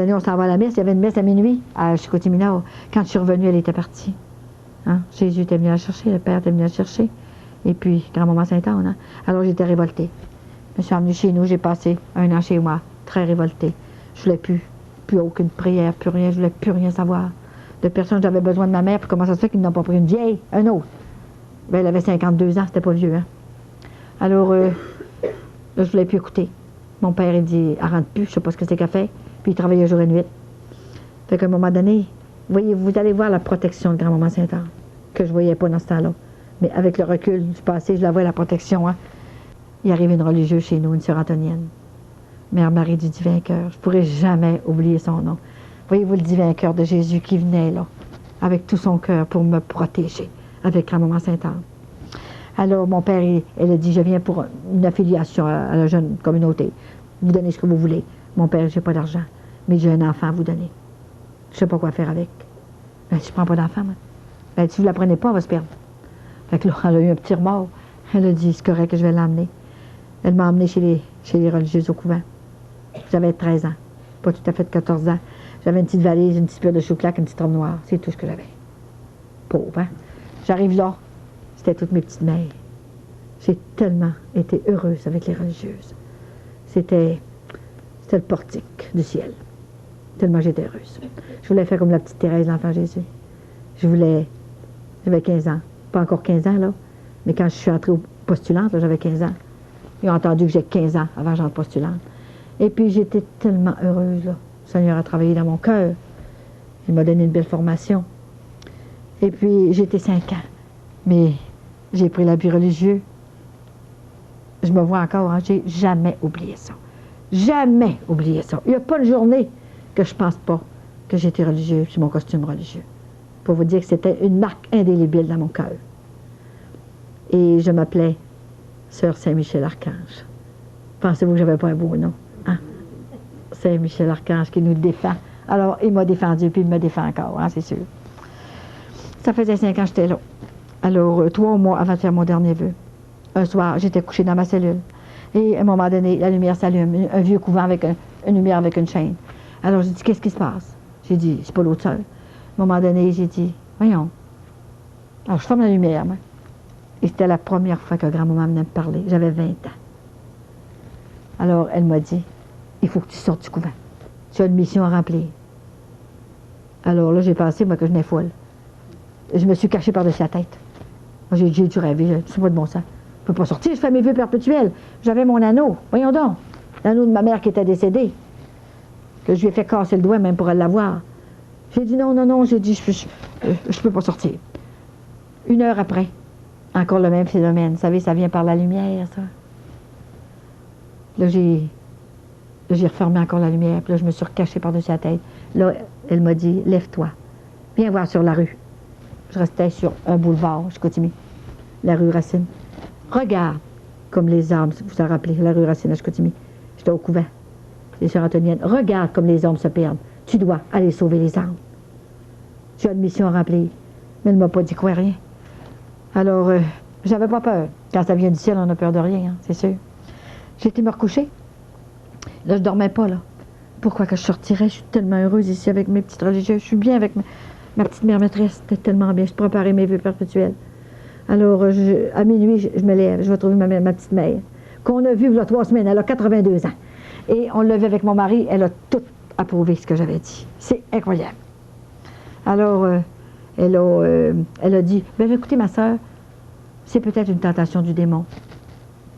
L'année, on s'en va à la messe. Il y avait une messe à minuit à Chicoutimi-Nord. Quand je suis revenue, elle était partie. Hein? Jésus était venu la chercher, le Père était venu la chercher. Et puis, grand-maman Sainte-Anne. Hein? Alors, j'étais révoltée. Je me suis emmenée chez nous. J'ai passé un an chez moi, très révoltée. Je voulais plus aucune prière, plus rien. Je voulais plus rien savoir. De personne, j'avais besoin de ma mère. Puis comment ça se fait qu'ils n'ont pas pris une vieille, un autre? Ben, elle avait 52 ans, c'était pas vieux. Hein? Alors, là, je voulais plus écouter. Mon père, il dit, elle rentre plus, je sais pas ce que c'est qu'elle fait. Puis il travaillait jour et nuit. Fait qu'à un moment donné, voyez, vous allez voir la protection de grand-maman Sainte-Anne, que je voyais pas dans ce temps-là. Mais avec le recul du passé, je la vois, la protection. Hein? Il arrive une religieuse chez nous, une sœur Antonienne. Mère Marie du Divin Cœur. Je ne pourrai jamais oublier son nom. Voyez-vous le Divin Cœur de Jésus qui venait là, avec tout son cœur pour me protéger, avec grand-maman Sainte-Anne. Alors, mon père, elle a dit, je viens pour une affiliation à la jeune communauté. Vous donnez ce que vous voulez. Mon père, j'ai pas d'argent, mais j'ai un enfant à vous donner. Je sais pas quoi faire avec. Ben, si je prends pas d'enfant, moi. Ben, si vous la prenez pas, on va se perdre. Fait que là, elle a eu un petit remords. Elle a dit, c'est correct que je vais l'emmener. Elle m'a emmenée chez les religieuses au couvent. J'avais 13 ans. Pas tout à fait 14 ans. J'avais une petite valise, une petite pure de chocolat, une petite robe noire. C'est tout ce que j'avais. Pauvre, hein? J'arrive là. C'était toutes mes petites mères. J'ai tellement été heureuse avec les religieuses. C'était le portique du ciel. Tellement j'étais heureuse. Je voulais faire comme la petite Thérèse, l'enfant Jésus. J'avais 15 ans. Pas encore 15 ans, là. Mais quand je suis entrée au postulante, j'avais 15 ans. Ils ont entendu que j'ai 15 ans avant que j'entre postulante. Et puis j'étais tellement heureuse, là. Le Seigneur a travaillé dans mon cœur. Il m'a donné une belle formation. Et puis j'étais 5 ans. Mais j'ai pris l'habit religieux. Je me vois encore, hein, j'ai jamais oublié ça. Jamais oublié ça. Il n'y a pas une journée que je ne pense pas que j'étais religieuse, puis mon costume religieux. Pour vous dire que c'était une marque indélébile dans mon cœur. Et je m'appelais Sœur Saint-Michel-Archange. Pensez-vous que j'avais pas un beau nom? Hein? Saint-Michel-Archange qui nous défend. Alors, il m'a défendu, puis il me défend encore, hein, c'est sûr. Ça faisait 5 ans que j'étais là. Alors, 3 mois avant de faire mon dernier vœu. Un soir, j'étais couchée dans ma cellule. Et à un moment donné, la lumière s'allume. Un vieux couvent avec une lumière avec une chaîne. Alors, j'ai dit, qu'est-ce qui se passe? J'ai dit, c'est pas l'autre sœur. À un moment donné, j'ai dit, voyons. Alors, je ferme la lumière, moi. Et c'était la première fois que grand-maman venait me parler. J'avais 20 ans. Alors, elle m'a dit, il faut que tu sortes du couvent. Tu as une mission à remplir. Alors là, j'ai pensé, moi, que je venais folle. Je me suis cachée par-dessus la tête. Moi, j'ai dû rêver, c'est pas de bon sens. Je ne peux pas sortir, je fais mes vœux perpétuels. J'avais mon anneau, voyons donc. L'anneau de ma mère qui était décédée. Que je lui ai fait casser le doigt même pour l'avoir. J'ai dit non, j'ai dit je peux pas sortir. 1 heure après, encore le même phénomène. Vous savez, ça vient par la lumière, ça. Là, j'ai refermé encore la lumière, puis là, je me suis recachée par-dessus la tête. Là, elle m'a dit, lève-toi, viens voir sur la rue. Je restais sur un boulevard, je continue, la rue Racine. Regarde comme les âmes, vous vous en rappelez, la rue Racine à Chicoutimi. J'étais au couvent, les sœurs Antoniennes. Regarde comme les âmes se perdent. Tu dois aller sauver les âmes. Tu as une mission à remplir. Mais elle ne m'a pas dit quoi, rien. Alors, j'avais pas peur. Quand ça vient du ciel, on n'a peur de rien, hein, c'est sûr. J'ai été me recoucher. Là, je dormais pas, là. Pourquoi que je sortirais? Je suis tellement heureuse ici avec mes petites religieuses. Je suis bien avec ma petite mère maîtresse. C'était tellement bien. Je préparais mes vœux perpétuels. Alors, à minuit, je me lève, je vais trouver ma petite mère, qu'on a vue il y a 3 semaines, elle a 82 ans. Et on l'a vue avec mon mari, elle a tout approuvé ce que j'avais dit. C'est incroyable. Alors, elle a dit, ben écoutez, ma soeur, c'est peut-être une tentation du démon.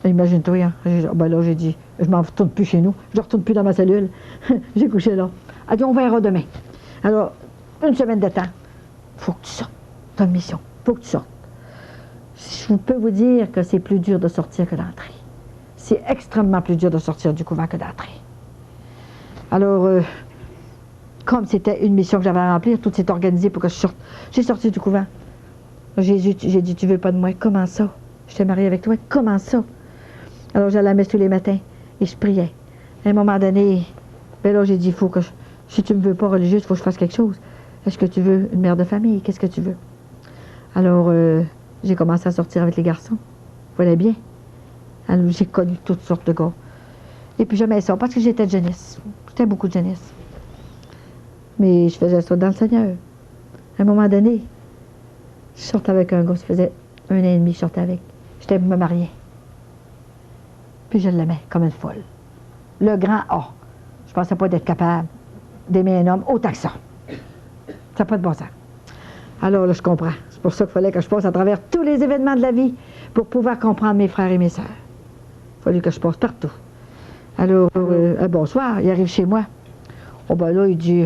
Imagine-toi, hein. Ben là, j'ai dit, je m'en retourne plus chez nous, je ne retourne plus dans ma cellule. J'ai couché là. Elle dit, on verra demain. Alors, 1 semaine de temps, il faut que tu sortes. Tu as une mission, il faut que tu sortes. Je peux vous dire que c'est plus dur de sortir que d'entrer. C'est extrêmement plus dur de sortir du couvent que d'entrer. Alors, comme c'était une mission que j'avais à remplir, tout s'est organisé pour que je sorte. J'ai sorti du couvent. Jésus, j'ai dit, tu veux pas de moi? Comment ça? J'étais mariée avec toi. Comment ça? Alors, j'allais à la messe tous les matins et je priais. À un moment donné, ben là, j'ai dit, faut que si tu me veux pas religieuse, il faut que je fasse quelque chose. Est-ce que tu veux une mère de famille? Qu'est-ce que tu veux? Alors, j'ai commencé à sortir avec les garçons. Voilà bien. Alors, j'ai connu toutes sortes de gars. Et puis, j'aimais ça parce que j'étais de jeunesse. J'étais beaucoup de jeunesse. Mais je faisais ça dans le Seigneur. À un moment donné, je sortais avec un gars, ça faisait 1 an et demi que je sortais avec. J'étais me marier. Puis je l'aimais comme une folle. Le grand A. Je pensais pas d'être capable d'aimer un homme autant que ça. Ça n'a pas de bon sens. Alors là, je comprends. C'est pour ça qu'il fallait que je passe à travers tous les événements de la vie pour pouvoir comprendre mes frères et mes sœurs. Il fallait que je passe partout. Alors, bonsoir, il arrive chez moi. Oh ben là, il dit,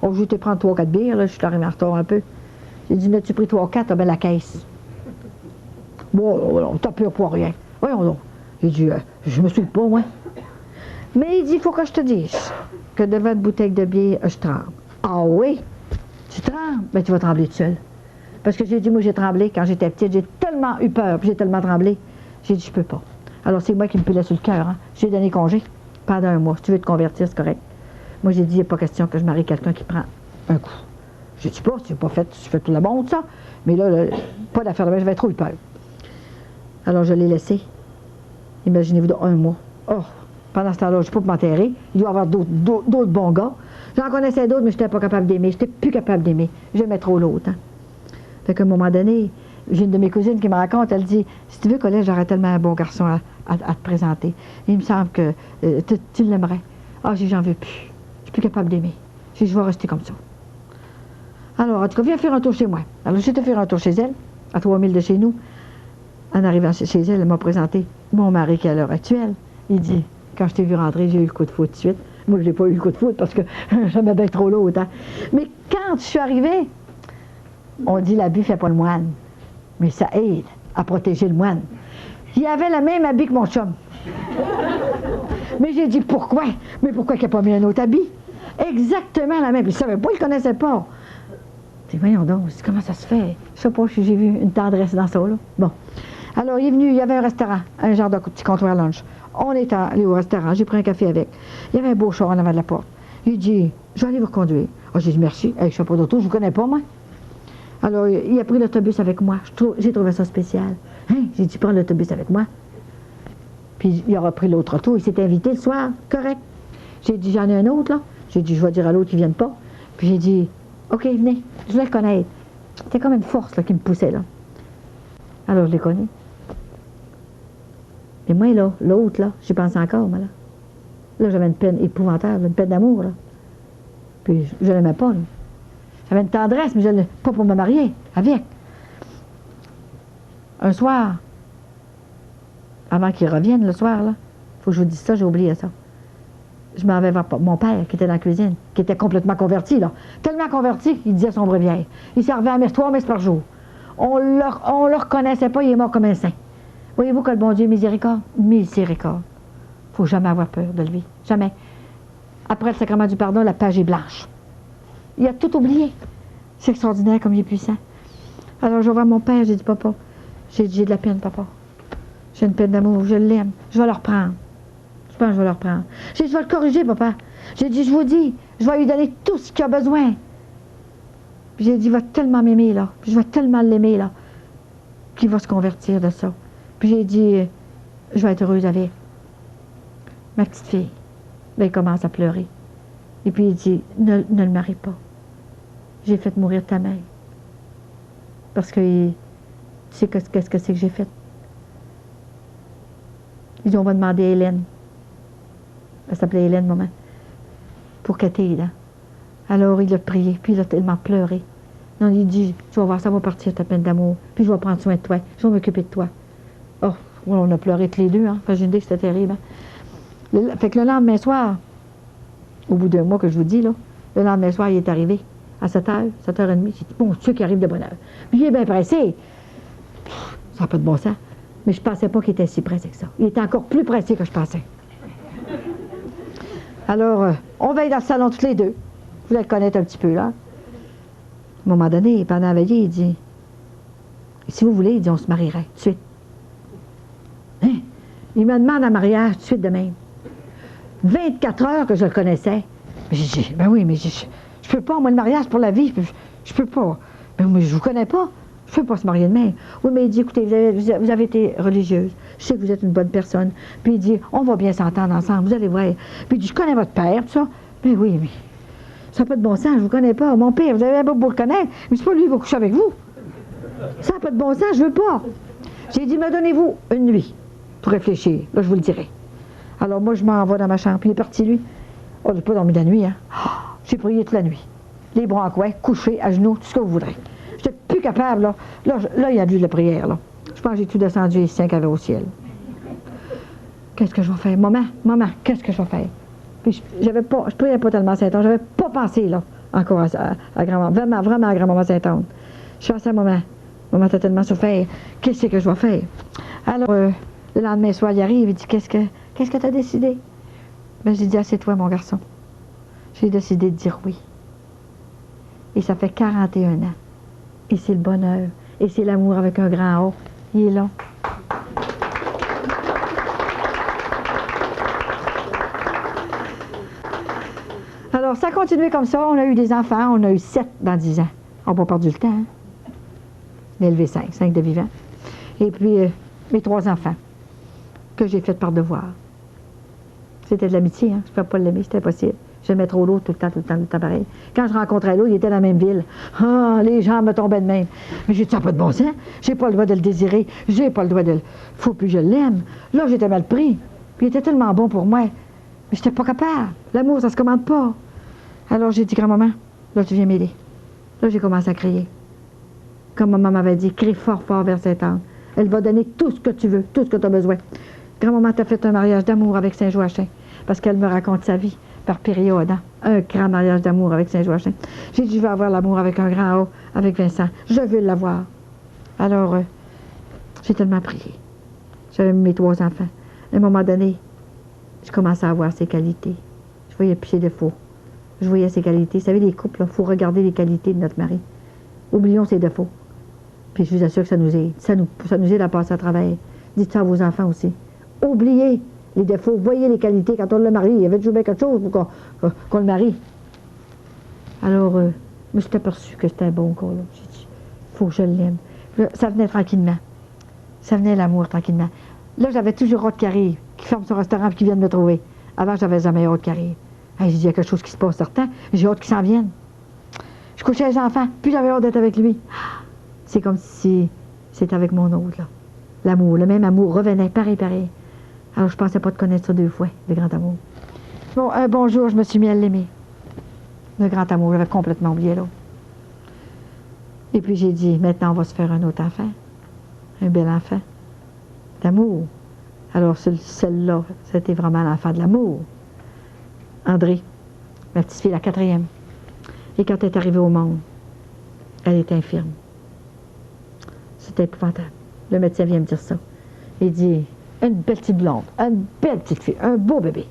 oh, je vais te prendre 3 ou 4 bières, là, je suis arrivé en retard un peu. J'ai dit, n'as-tu pris 3 ou 4? Ah ben la caisse. Bon, t'as peur pour rien. Voyons donc. Il dit, je me suis pas, moi. Mais il dit, il faut que je te dise que devant une bouteille de bière, je tremble. Ah oui? Tu trembles? Ben tu vas trembler tout seul. Parce que j'ai dit, moi j'ai tremblé quand j'étais petite, j'ai tellement eu peur, puis j'ai tellement tremblé. J'ai dit, je peux pas. Alors c'est moi qui me pilais sur le cœur. Hein. J'ai donné congé pendant 1 mois. Si tu veux te convertir, c'est correct. Moi j'ai dit, il n'est pas question que je marie quelqu'un qui prend un coup. J'ai dit pas, tu n'as pas fait, tu fais tout le monde ça. Mais là, pas d'affaire de moi, j'avais trop eu peur. Alors je l'ai laissé. Imaginez-vous, dans 1 mois. Oh, pendant ce temps-là, je ne peux pas m'enterrer. Il doit y avoir d'autres bons gars. J'en connaissais d'autres, mais je n'étais pas capable d'aimer. Je n'étais plus capable d'aimer. J'aimais trop l'autre. Hein. Fait qu'à un moment donné, j'ai une de mes cousines qui me raconte, elle dit, si tu veux, Colette, j'aurais tellement un bon garçon à te présenter. Il me semble que tu l'aimerais. Ah, j'ai dit, j'en veux plus. Je suis plus capable d'aimer. J'ai dit, je vais rester comme ça. Alors, en tout cas, viens faire un tour chez moi. Alors, j'étais faire un tour chez elle, à 3000 de chez nous. En arrivant chez elle, elle m'a présenté mon mari qui est à l'heure actuelle. Il dit, quand je t'ai vu rentrer, j'ai eu le coup de foudre tout de suite. Moi, je n'ai pas eu le coup de foudre parce que j'aimais bien trop l'autre. Hein. Mais quand je suis arrivée, on dit l'habit ne fait pas le moine. Mais ça aide à protéger le moine. Il avait le même habit que mon chum. Mais j'ai dit, pourquoi? Mais pourquoi il n'a pas mis un autre habit? Exactement la même. Il ne savait pas, il ne connaissait pas. Je dis, voyons donc, comment ça se fait? Je ne sais pas si j'ai vu une tendresse dans ça, là. Bon. Alors, il est venu, il y avait un restaurant, un genre de petit comptoir lunch. On est allé au restaurant, j'ai pris un café avec. Il y avait un beau char en avant de la porte. Il dit, je vais aller vous reconduire. Oh, j'ai dit, merci. Hey, je ne sais pas d'auto, je ne vous connais pas, moi. Alors, il a pris l'autobus avec moi. J'ai trouvé ça spécial. Hein? J'ai dit, prends l'autobus avec moi. Puis, il aura pris l'autre auto. Il s'est invité le soir. Correct. J'ai dit, j'en ai un autre, là. J'ai dit, je vais dire à l'autre qu'ils ne viennent pas. Puis, j'ai dit, OK, venez. Je voulais le connaître. C'était comme une force là, qui me poussait, là. Alors, je l'ai connu. Et moi, là, l'autre, là, j'y pense encore, moi, là. Là, j'avais une peine épouvantable, une peine d'amour, là. Puis, je l'aimais pas, là. J'avais une tendresse, mais je ne pas pour me marier, avec. Un soir, avant qu'il revienne le soir, là, faut que je vous dise ça, j'ai oublié ça. Je m'en vais voir mon père, qui était dans la cuisine, qui était complètement converti, là. Tellement converti qu'il disait son breviaire. Il servait à messe 3 messes par jour. On le reconnaissait pas, il est mort comme un saint. Voyez-vous que le bon Dieu est miséricorde? Miséricorde. Il ne faut jamais avoir peur de lui. Jamais. Après le sacrement du pardon, la page est blanche. Il a tout oublié. C'est extraordinaire comme il est puissant. Alors, je vais voir mon père, j'ai dit, papa, j'ai de la peine, papa. J'ai une peine d'amour, je l'aime. Je vais le reprendre. Je pense que je vais le reprendre. J'ai dit, je vais le corriger, papa. J'ai dit, je vous dis, je vais lui donner tout ce qu'il a besoin. Puis j'ai dit, il va tellement m'aimer, là. Puis je vais tellement l'aimer, là, qu'il va se convertir de ça. Puis j'ai dit, je vais être heureuse avec ma petite fille. Ben, il commence à pleurer. Et puis il dit, ne le marie pas. J'ai fait mourir ta mère. Parce que, tu sais qu'est-ce que c'est que j'ai fait? Il dit, on va demander à Hélène. Elle s'appelait Hélène, maman. Pour qu'elle t'aide, hein. Alors il a prié, puis il a tellement pleuré. Non, il dit, tu vas voir, ça va partir ta peine d'amour. Puis je vais prendre soin de toi. Je vais m'occuper de toi. Oh, on a pleuré tous les deux, hein. Enfin, j'ai une idée que c'était terrible, hein. Fait que le lendemain soir, au bout d'1 mois que je vous dis, là, le lendemain soir, il est arrivé à 7h, 7h30. J'ai dit, bon, Dieu qui arrive de bonne heure. Puis il est bien pressé. Ça n'a pas de bon sens. Mais je ne pensais pas qu'il était si pressé que ça. Il était encore plus pressé que je pensais. Alors, on veille dans le salon toutes les deux. Vous allez le connaître un petit peu, là. À un moment donné, pendant la veillée, il dit, si vous voulez, il dit, on se marierait tout de suite. Hein? Il me demande un mariage tout de suite de même. 24 heures que je le connaissais. J'ai dit, ben oui, mais je peux pas, moi, le mariage pour la vie, je peux pas. Ben mais je vous connais pas. Je peux pas se marier de même. Oui, mais il dit, écoutez, vous avez été religieuse. Je sais que vous êtes une bonne personne. Puis il dit, on va bien s'entendre ensemble, vous allez voir. Puis il dit, je connais votre père, tout ça. Ben oui, mais Ça n'a pas de bon sens, je ne vous connais pas. Mon père, vous avez pas beau le connaître, mais c'est pas lui qui va coucher avec vous. Ça n'a pas de bon sens, je veux pas. J'ai dit, me donnez-vous une nuit pour réfléchir. Là, je vous le dirai. Alors, moi, je m'en vais dans ma chambre. Puis il est parti, lui. Oh, j'ai pas dormi la nuit, hein. Oh, j'ai prié toute la nuit. Les bras en coin, couché, à genoux, tout ce que vous voudrez. J'étais plus capable, là. Là, il y a eu de la prière, là. Je pense que j'ai tout descendu ici, qu'il y avait au ciel. Qu'est-ce que je vais faire? Maman, qu'est-ce que je vais faire? Puis je priais pas tellement Saint-Anne. J'avais pas pensé, là, encore à grand-maman. Vraiment à grand-maman Saint-Anne. Je suis à maman. Maman t'a tellement souffert. Qu'est-ce que je vais faire? Alors, le lendemain soir, il arrive, il dit, qu'est-ce que tu as décidé? Ben, j'ai dit, ah, c'est toi, mon garçon. J'ai décidé de dire oui. Et ça fait 41 ans. Et c'est le bonheur. Et c'est l'amour avec un grand O. Il est là. Alors, ça a continué comme ça. On a eu des enfants. On a eu 7 dans 10 ans. On n'a pas perdu le temps. Hein? On a élevé 5 de vivants. Et puis, mes 3 enfants, que j'ai fait par devoir. C'était de l'amitié, hein? Je ne pouvais pas l'aimer, c'était impossible. J'aimais trop l'autre tout le temps, pareil. Quand je rencontrais l'autre, il était dans la même ville. Ah, les gens me tombaient de même. Mais j'ai dit, ça n'a pas de bon sens. J'ai pas le droit de le désirer. J'ai pas le droit de le... Faut plus que je l'aime. Là, j'étais mal pris. Puis il était tellement bon pour moi. Mais j'étais pas capable. L'amour, ça se commande pas. Alors j'ai dit, grand-maman, là, tu viens m'aider. Là, j'ai commencé à crier. Comme maman m'avait dit, crie fort, fort vers cette âme. Elle va donner tout ce que tu veux, tout ce que tu as besoin. Grand-maman t'a fait un mariage d'amour avec Saint-Joachim, parce qu'elle me raconte sa vie par période. Hein? Un grand mariage d'amour avec Saint-Joachim. J'ai dit, je veux avoir l'amour avec un grand O, avec Vincent. Je veux l'avoir. Alors, j'ai tellement prié. J'avais mes 3 enfants. À un moment donné, je commençais à voir ses qualités. Je voyais plus ses défauts. Je voyais ses qualités. Vous savez, les couples, il faut regarder les qualités de notre mari. Oublions ses défauts. Puis je vous assure que ça nous aide. Ça nous aide à passer à travers. Dites ça à vos enfants aussi. Oubliez les défauts. Voyez les qualités. Quand on le marie, il y avait toujours bien quelque chose pour qu'on le marie. Alors, je me suis aperçu que c'était un bon gars. J'ai dit, il faut que je l'aime. Ça venait tranquillement. Ça venait l'amour tranquillement. Là, j'avais toujours Rod qui arrive, qui ferme son restaurant et qui vient de me trouver. Avant, j'avais jamais Rod qui arrive. J'ai dit, il y a quelque chose qui se passe certain. J'ai hâte qu'il s'en vienne. Je couchais les enfants, puis j'avais hâte d'être avec lui. C'est comme si c'était avec mon autre, là. L'amour, le même amour revenait, pareil. Alors, je ne pensais pas te connaître ça 2 fois, le grand amour. Bon, un bon jour, je me suis mis à l'aimer. Le grand amour, j'avais complètement oublié l'autre. Et puis, j'ai dit, maintenant, on va se faire un autre enfant. Un bel enfant. D'amour. Alors, celle-là, c'était vraiment l'enfant de l'amour. André, ma petite fille, la 4e. Et quand elle est arrivée au monde, elle était infirme. C'était épouvantable. Le médecin vient me dire ça. Il dit, une belle petite blonde, une belle petite fille, un beau bébé.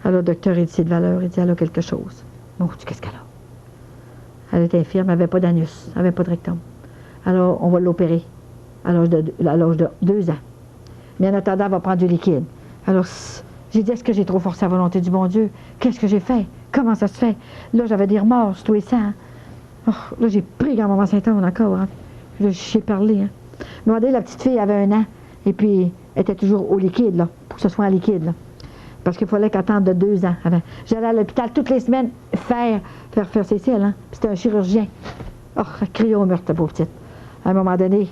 Alors le docteur, il dit, c'est de valeur. Il dit, elle a quelque chose. Bon, tu qu'est-ce qu'elle a? Elle était infirme, elle n'avait pas d'anus, elle n'avait pas de rectum. Alors, on va l'opérer à l'âge de 2 ans. Mais en attendant, elle va prendre du liquide. Alors, j'ai dit, est-ce que j'ai trop forcé la volonté du bon Dieu? Qu'est-ce que j'ai fait? Comment ça se fait? Là, j'avais des remords sur tous les sangs. Oh, là, j'ai pris grand-maman Saint-Anne encore. Hein. Là, j'ai parlé. Hein. Demandé, la petite fille avait 1 an. Et puis, elle était toujours au liquide, là, pour que ce soit en liquide. Là. Parce qu'il fallait qu'elle attende de 2 ans. J'allais à l'hôpital toutes les semaines faire ses cils. Hein. C'était un chirurgien. Oh, elle criait au meurtre, la pauvre petite. À un moment donné,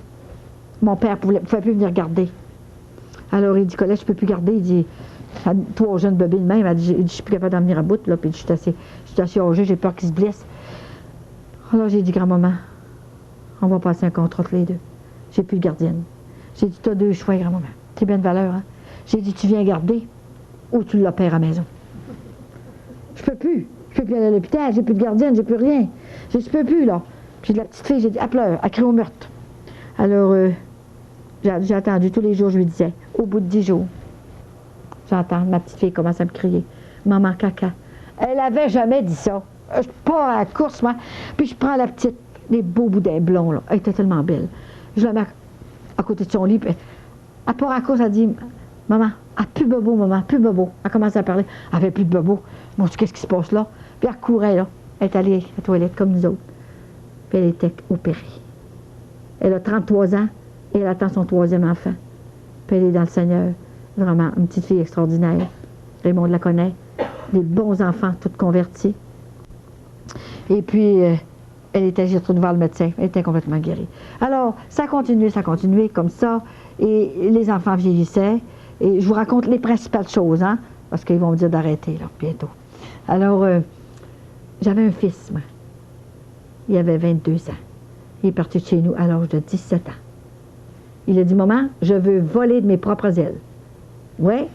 mon père ne pouvait plus venir garder. Alors, il dit, Colette, je ne peux plus garder. Il dit, 3 jeunes bébés de même. Il dit, je ne suis plus capable d'en venir à bout. Là, puis je suis assez âgée, j'ai peur qu'ils se blessent. Alors, j'ai dit, grand-maman, on va passer un contrat entre les 2. J'ai plus de gardienne. J'ai dit, tu as 2 choix, grand-maman. C'est bien de valeur, hein? J'ai dit, tu viens garder ou tu l'opères à la maison. Je peux plus. Je peux plus aller à l'hôpital, j'ai plus de gardienne, j'ai plus rien. J'ai dit, je peux plus, là. Puis la petite fille, j'ai dit, elle pleure, elle crie au meurtre. Alors, j'ai attendu tous les jours, je lui disais, au bout de 10 jours, j'entends ma petite fille commence à me crier, maman caca. Elle avait jamais dit ça. Je pars à la course, moi, puis je prends la petite, les beaux boudins blonds, là. Elle était tellement belle. Je la mets à côté de son lit, puis elle part à la course, elle dit, maman, plus bobo, maman, plus bobo. Elle commence à parler, elle avait plus de bobo. Bon, qu'est-ce qui se passe là? Puis elle courait, là. Elle est allée à la toilette comme nous autres. Puis elle était opérée. Elle a 33 ans et elle attend son 3e enfant. Puis elle est dans le Seigneur. Vraiment, une petite fille extraordinaire. Raymond la connaît. Des bons enfants, toutes convertis. Et puis, j'ai retourné voir le médecin. Elle était complètement guérie. Alors, ça a continué comme ça. Et les enfants vieillissaient. Et je vous raconte les principales choses, hein, parce qu'ils vont me dire d'arrêter, là, bientôt. Alors, j'avais un fils, moi. Il avait 22 ans. Il est parti de chez nous à l'âge de 17 ans. Il a dit, maman, je veux voler de mes propres ailes. Ouais.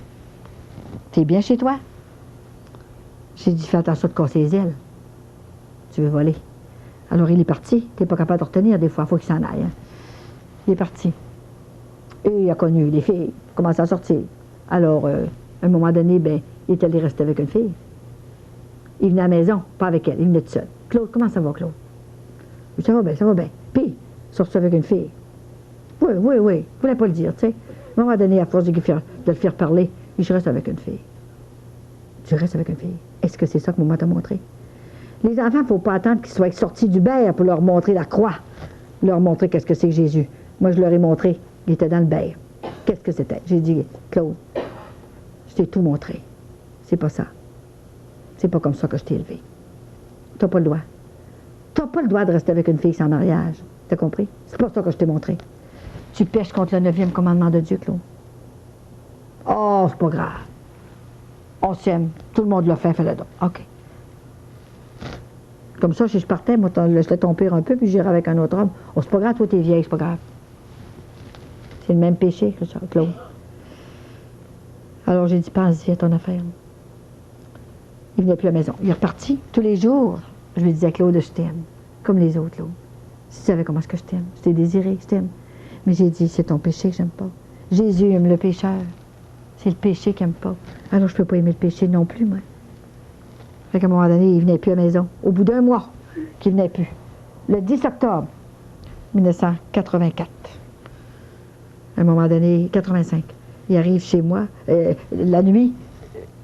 T'es bien chez toi? J'ai dit, fais attention de casser les ailes. Tu veux voler. Alors, il est parti. T'es pas capable de retenir des fois. Il faut qu'il s'en aille. Hein. Il est parti. Et il a connu des filles. Il commence à sortir. Alors, à un moment donné, ben, il est allé rester avec une fille. Il venait à la maison, pas avec elle. Il venait tout seul. Claude, comment ça va, Claude? Ça va bien, ça va bien. Puis, sorti avec une fille. Oui. Je voulais pas le dire, tu sais. À un moment donné, à force de le faire parler, je reste avec une fille. Je reste avec une fille. Est-ce que c'est ça que maman t'a montré? Les enfants, il ne faut pas attendre qu'ils soient sortis du berre pour leur montrer la croix. Leur montrer qu'est-ce que c'est que Jésus. Moi, je leur ai montré. Il était dans le berre. Qu'est-ce que c'était? J'ai dit, Claude, je t'ai tout montré. C'est pas ça. C'est pas comme ça que je t'ai élevé. T'as pas le droit. T'as pas le droit de rester avec une fille sans mariage. T'as compris? C'est pas ça que je t'ai montré. Tu pêches contre le 9e commandement de Dieu, Claude. Oh, c'est pas grave. On s'aime. Tout le monde l'a fait, fais-le donc. OK. Comme ça, si je partais, moi, je laissais ton pire un peu, puis j'irais avec un autre homme. Oh, c'est pas grave, toi, t'es vieille, c'est pas grave. C'est le même péché que ça, Claude. Alors, j'ai dit, pense-y à ton affaire. Il venait plus à la maison. Il est reparti. Tous les jours, je lui disais, Claude, je t'aime. Comme les autres, Claude. Si tu savais comment est-ce que je t'aime. Je t'ai désiré, je t'aime. Mais j'ai dit, c'est ton péché que j'aime pas. Jésus aime le pécheur. C'est le péché qu'il n'aime pas. Alors, je ne peux pas aimer le péché non plus, moi. Fait qu'à un moment donné, il venait plus à la maison. Au bout d'un mois, qu'il venait plus. Le 10 octobre 1984. À un moment donné, 85. Il arrive chez moi. La nuit,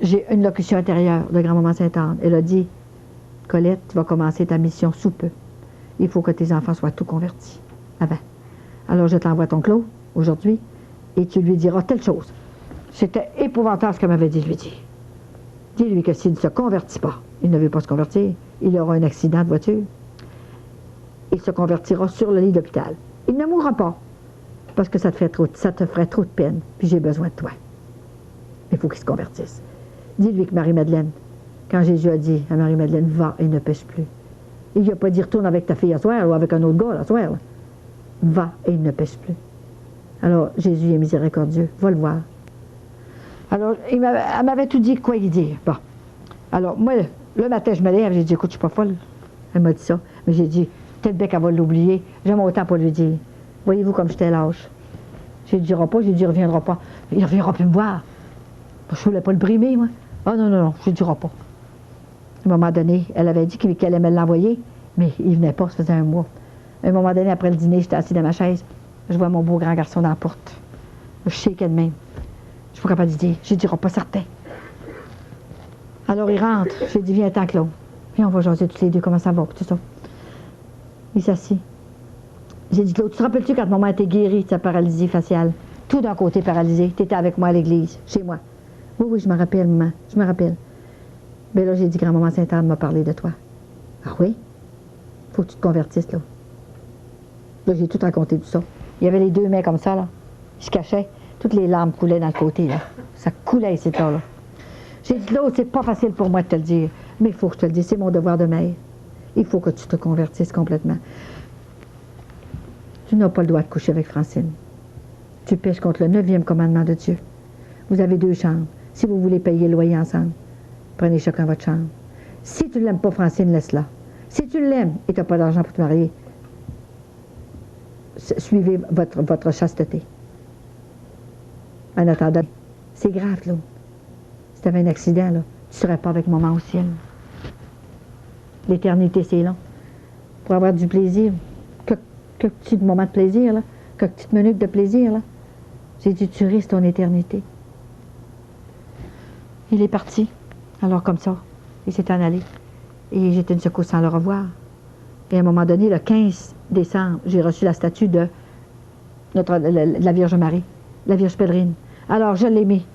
j'ai une locution intérieure de grand-maman Sainte-Anne. Elle a dit, Colette, tu vas commencer ta mission sous peu. Il faut que tes enfants soient tout convertis. Avant. Alors, je t'envoie ton Claude, aujourd'hui, et tu lui diras telle chose. C'était épouvantable ce qu'elle m'avait dit, je lui dis. Dis-lui que s'il ne se convertit pas, il ne veut pas se convertir, il aura un accident de voiture. Il se convertira sur le lit d'hôpital. Il ne mourra pas, parce que ça te ferait trop de peine, puis j'ai besoin de toi. Il faut qu'il se convertisse. Dis-lui que Marie-Madeleine, quand Jésus a dit à Marie-Madeleine, va et ne pêche plus, il lui a pas dit retourne avec ta fille à soir ou avec un autre gars à soir. Là. Va et il ne pêche plus. Alors, Jésus est miséricordieux, va le voir. Alors, elle m'avait tout dit quoi il dit. Bon. Alors, moi, le matin, je me lève, j'ai dit, écoute, je suis pas folle. Elle m'a dit ça. Mais j'ai dit, peut-être bien qu'elle va l'oublier. J'aime autant pas lui dire. Voyez-vous comme j'étais lâche. Je ne dirai pas, j'ai dit, il ne reviendra pas. Il ne reviendra plus me voir. Je ne voulais pas le brimer, moi. Ah non, je ne dirai pas. À un moment donné, elle avait dit qu'elle aimait l'envoyer, mais il ne venait pas, ça faisait un mois. À un moment donné, après le dîner, j'étais assis dans ma chaise. Je vois mon beau grand garçon dans la porte. Je sais qu'elle même. Je suis pas capable de dire. Je ne dirai pas certain. Alors il rentre. J'ai dit, viens-t'en, Claude. Viens, on va jaser tous les deux, comment ça va, tout ça. Il s'assit. J'ai dit, Claude, tu te rappelles-tu quand maman était guérie de sa paralysie faciale? Tout d'un côté paralysé. Tu étais avec moi à l'église, chez moi. Oui, je me rappelle, maman. Je me rappelle. Mais là, j'ai dit, grand-maman Sainte-Anne m'a parlé de toi. Ah oui? Faut que tu te convertisses, là. Là, j'ai tout raconté tout ça. Il y avait les deux mains comme ça, là. Ils se cachaient. Toutes les larmes coulaient dans le côté, là. Ça coulait ici, là. J'ai dit, Claude, c'est pas facile pour moi de te le dire. Mais il faut que je te le dise. C'est mon devoir de mère. Il faut que tu te convertisses complètement. Tu n'as pas le droit de coucher avec Francine. Tu pêches contre le 9e commandement de Dieu. Vous avez 2 chambres. Si vous voulez payer le loyer ensemble, prenez chacun votre chambre. Si tu ne l'aimes pas, Francine, laisse-la. Si tu l'aimes et tu n'as pas d'argent pour te marier, suivez votre chasteté. En attendant, c'est grave, là. Si tu avais un accident, là, tu ne serais pas avec maman au ciel. L'éternité, c'est long. Pour avoir du plaisir, quelques petits moments de plaisir, là, quelques petites minutes de plaisir, là, j'ai dit, tu risques ton éternité. Il est parti. Alors, comme ça, il s'est en allé. Et j'étais une secousse sans le revoir. Et à un moment donné, le 15 décembre, j'ai reçu la statue de la Vierge Marie, la Vierge pèlerine. Alors, je l'ai mis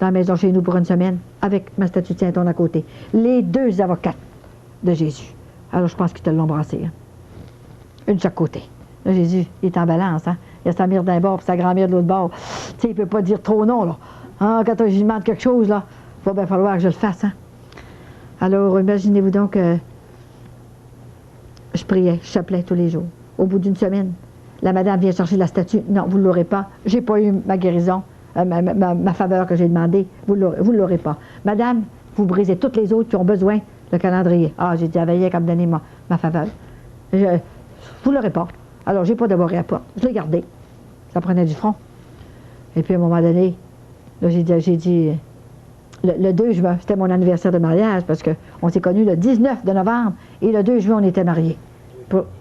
dans la maison chez nous pour une semaine, avec ma statue de Saint-Anne à côté. Les 2 avocates de Jésus. Alors, je pense qu'ils te l'ont embrassé. Hein. Une de chaque côté. Là, Jésus, il est en balance. Hein. Il y a sa mère d'un bord et sa grand-mère de l'autre bord. Tu sais, il ne peut pas dire trop non, là. Hein, quand je lui demande quelque chose, là, il va bien falloir que je le fasse. Hein. Alors, imaginez-vous donc, je priais, je chapelais tous les jours. Au bout d'une semaine, la madame vient chercher la statue. Non, vous ne l'aurez pas. Je n'ai pas eu ma guérison, ma faveur que j'ai demandée. Vous ne l'aurez pas. Madame, vous brisez toutes les autres qui ont besoin de calendrier. Ah, j'ai dit à Veillette qu'à me donner ma faveur. Vous ne l'aurez pas. Alors, je n'ai pas d'abord à la porte. Je l'ai gardé. Ça prenait du front. Et puis, à un moment donné, là, j'ai dit le 2 juin, c'était mon anniversaire de mariage, parce qu'on s'est connus le 19 de novembre, et le 2 juin, on était mariés.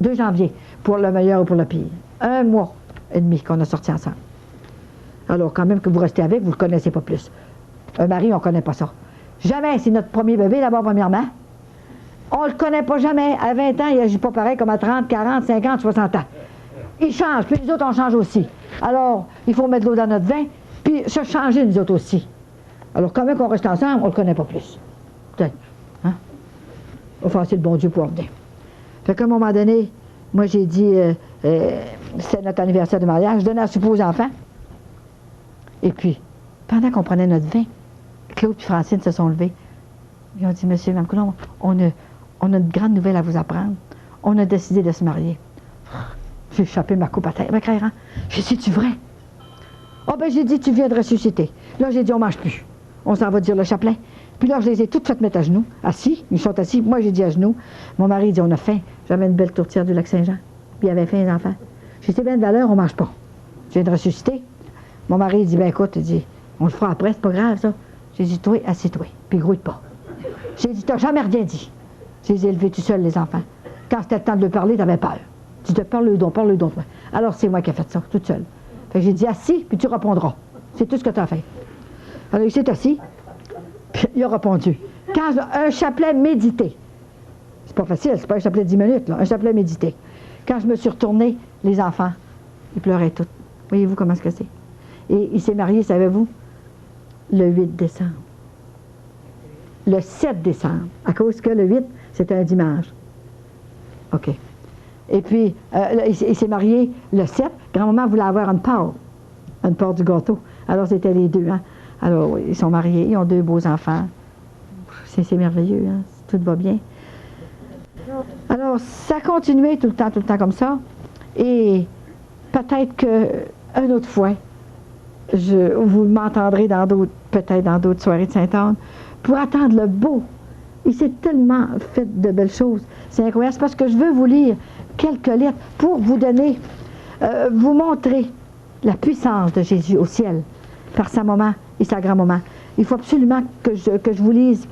2 janvier, pour le meilleur ou pour le pire. 1 mois et demi qu'on a sorti ensemble. Alors, quand même que vous restez avec, vous ne le connaissez pas plus. Un mari, on ne connaît pas ça. Jamais, c'est notre premier bébé, d'abord, premièrement. On ne le connaît pas jamais. À 20 ans, il n'agit pas pareil comme à 30, 40, 50, 60 ans. Il change, puis les autres, on change aussi. Alors, il faut mettre de l'eau dans notre vin, puis se changer, nous autres aussi. Alors, quand même qu'on reste ensemble, on ne le connaît pas plus. Peut-être. Hein? Offenser le bon Dieu pour venir. Fait qu'à un moment donné, moi, j'ai dit, c'est notre anniversaire de mariage, je donnais à souper aux enfants. Et puis, pendant qu'on prenait notre vin, Claude et Francine se sont levés. Ils ont dit, monsieur, Mme Coulombe, on a une grande nouvelle à vous apprendre. On a décidé de se marier. J'ai échappé ma coupe à terre. Hein? J'ai dit, c'est-tu vrai? Oh, ben, j'ai dit, tu viens de ressusciter. Là, j'ai dit, on ne mange plus. On s'en va dire le chapelet. Puis là, je les ai toutes faites mettre à genoux, assis. Ils sont assis. Moi, j'ai dit à genoux. Mon mari dit, on a faim. J'avais une belle tourtière du lac Saint-Jean. Puis il avait faim, les enfants. J'ai dit, c'est bien de valeur, on ne mange pas. Je viens de ressusciter. Mon mari dit, ben écoute, il dit, on le fera après, c'est pas grave, ça. J'ai dit, toi, assis-toi. Puis grouille pas. J'ai dit, t'as jamais rien dit. J'ai dit, élevez tout seul, les enfants. Quand c'était le temps de le parler, t'avais peur. Tu dis, parle-le donc, toi. Alors, c'est moi qui ai fait ça, toute seule. Fait que j'ai dit, assis, puis tu répondras. C'est tout ce que tu as fait. Alors, il s'est assis, puis il a répondu. Quand un chapelet médité, c'est pas facile, c'est pas un chapelet de 10 minutes, là, un chapelet médité. Quand je me suis retournée, les enfants, ils pleuraient tous. Voyez-vous comment est-ce que c'est? Et il s'est marié, savez-vous, le 8 décembre. Le 7 décembre, à cause que le 8, c'était un dimanche. OK. Et puis, il s'est marié le 7. Grand-maman voulait avoir une part du gâteau. Alors, c'était les deux. Hein? Alors, ils sont mariés, ils ont 2 beaux enfants. C'est merveilleux, hein? Tout va bien. Alors, ça a continué tout le temps comme ça. Et peut-être qu'une autre fois, vous m'entendrez peut-être dans d'autres soirées de Sainte-Anne, pour attendre le beau. Il s'est tellement fait de belles choses. C'est incroyable. C'est parce que je veux vous lire quelques lettres pour vous donner, vous montrer la puissance de Jésus au ciel par sa maman et sa grand-maman. Il faut absolument que je vous lise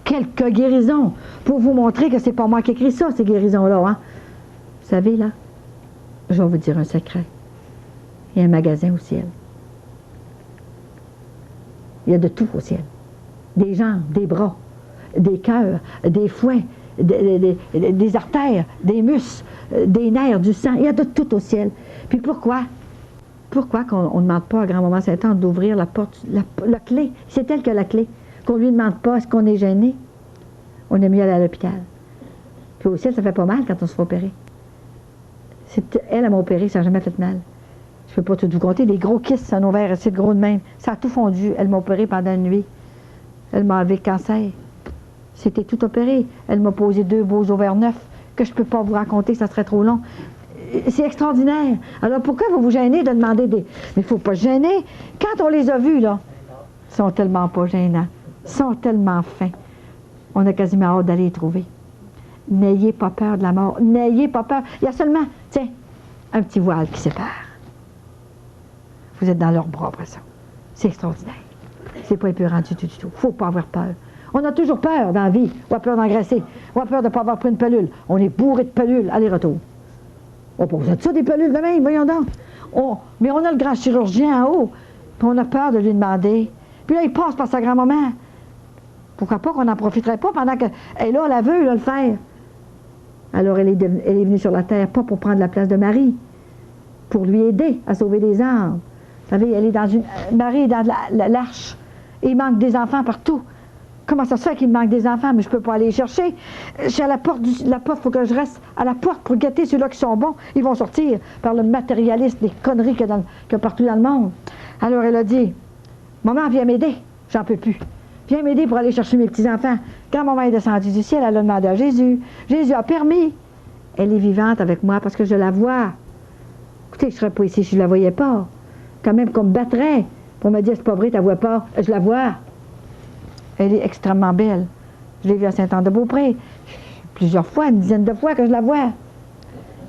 quelques guérisons pour vous montrer que c'est pas moi qui écris ça, ces guérisons-là. Hein? Vous savez, là, je vais vous dire un secret. Il y a un magasin au ciel. Il y a de tout au ciel. Des jambes, des bras, des cœurs, des foins, des artères, des muscles, des nerfs, du sang. Il y a de tout au ciel. Puis pourquoi? Pourquoi qu'on ne demande pas à grand-maman Sainte-Anne d'ouvrir la porte, la clé? C'est elle qui a la clé. Qu'on ne lui demande pas, est-ce qu'on est gêné? On est mieux aller à l'hôpital. Puis au ciel, ça fait pas mal quand on se fait opérer. Elle m'a opéré, ça n'a jamais fait mal. Je ne peux pas tout vous compter. Des gros kystes, un ovaire assez gros de même. Ça a tout fondu. Elle m'a opéré pendant une nuit. Elle m'a enlevé le cancer. C'était tout opéré. Elle m'a posé 2 beaux ovaires neufs que je ne peux pas vous raconter, ça serait trop long. C'est extraordinaire. Alors pourquoi vous vous gênez de demander des... Mais il ne faut pas se gêner. Quand on les a vus, là, ils sont tellement pas gênants. Ils sont tellement fins. On a quasiment hâte d'aller les trouver. N'ayez pas peur de la mort. N'ayez pas peur. Il y a seulement, tiens, un petit voile qui sépare. Vous êtes dans leurs bras après ça. C'est extraordinaire. C'est pas épeurant du tout. Il ne faut pas avoir peur. On a toujours peur dans la vie. On a peur d'engraisser. On a peur de ne pas avoir pris une pelule. On est bourré de pelules. Aller-retour. On pose ça des pelules de même, voyons donc. Mais on a le grand chirurgien en haut. Puis on a peur de lui demander. Puis là, il passe par sa grand-maman. Pourquoi pas qu'on n'en profiterait pas pendant qu'elle est là, elle veut le faire. Alors elle est venue sur la terre, pas pour prendre la place de Marie, pour lui aider à sauver des âmes. Vous savez, elle est dans Marie est dans l'arche. Il manque des enfants partout. Comment ça se fait qu'il me manque des enfants, mais je ne peux pas aller les chercher? Je suis à la porte, il faut que je reste à la porte pour guetter ceux-là qui sont bons. Ils vont sortir par le matérialisme, des conneries qu'il y a partout dans le monde. Alors elle a dit, maman, viens m'aider. J'en peux plus. Viens m'aider pour aller chercher mes petits-enfants. Quand maman est descendue du ciel, elle a demandé à Jésus. Jésus a permis. Elle est vivante avec moi parce que je la vois. Écoutez, je ne serais pas ici si je ne la voyais pas. Quand même qu'on me battrait pour me dire, c'est pas vrai, tu la vois pas. Je la vois. Elle est extrêmement belle. Je l'ai vue à Saint-Anne-de-Beaupré. Plusieurs fois, une dizaine de fois que je la vois.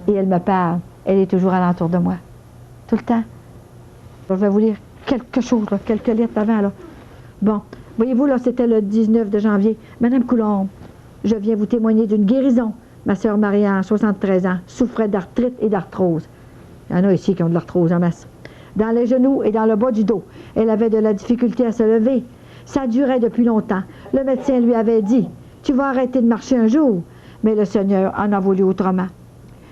Et elle me parle. Elle est toujours alentour de moi. Tout le temps. Je vais vous lire quelque chose, là, quelques lettres avant. Là. Bon. Voyez-vous, là, c'était le 19 de janvier. Madame Coulombe, je viens vous témoigner d'une guérison. Ma sœur Marie-Ange, 73 ans, souffrait d'arthrite et d'arthrose. Il y en a ici qui ont de l'arthrose en masse. Dans les genoux et dans le bas du dos. Elle avait de la difficulté à se lever. Ça durait depuis longtemps. Le médecin lui avait dit, « Tu vas arrêter de marcher un jour. » Mais le Seigneur en a voulu autrement.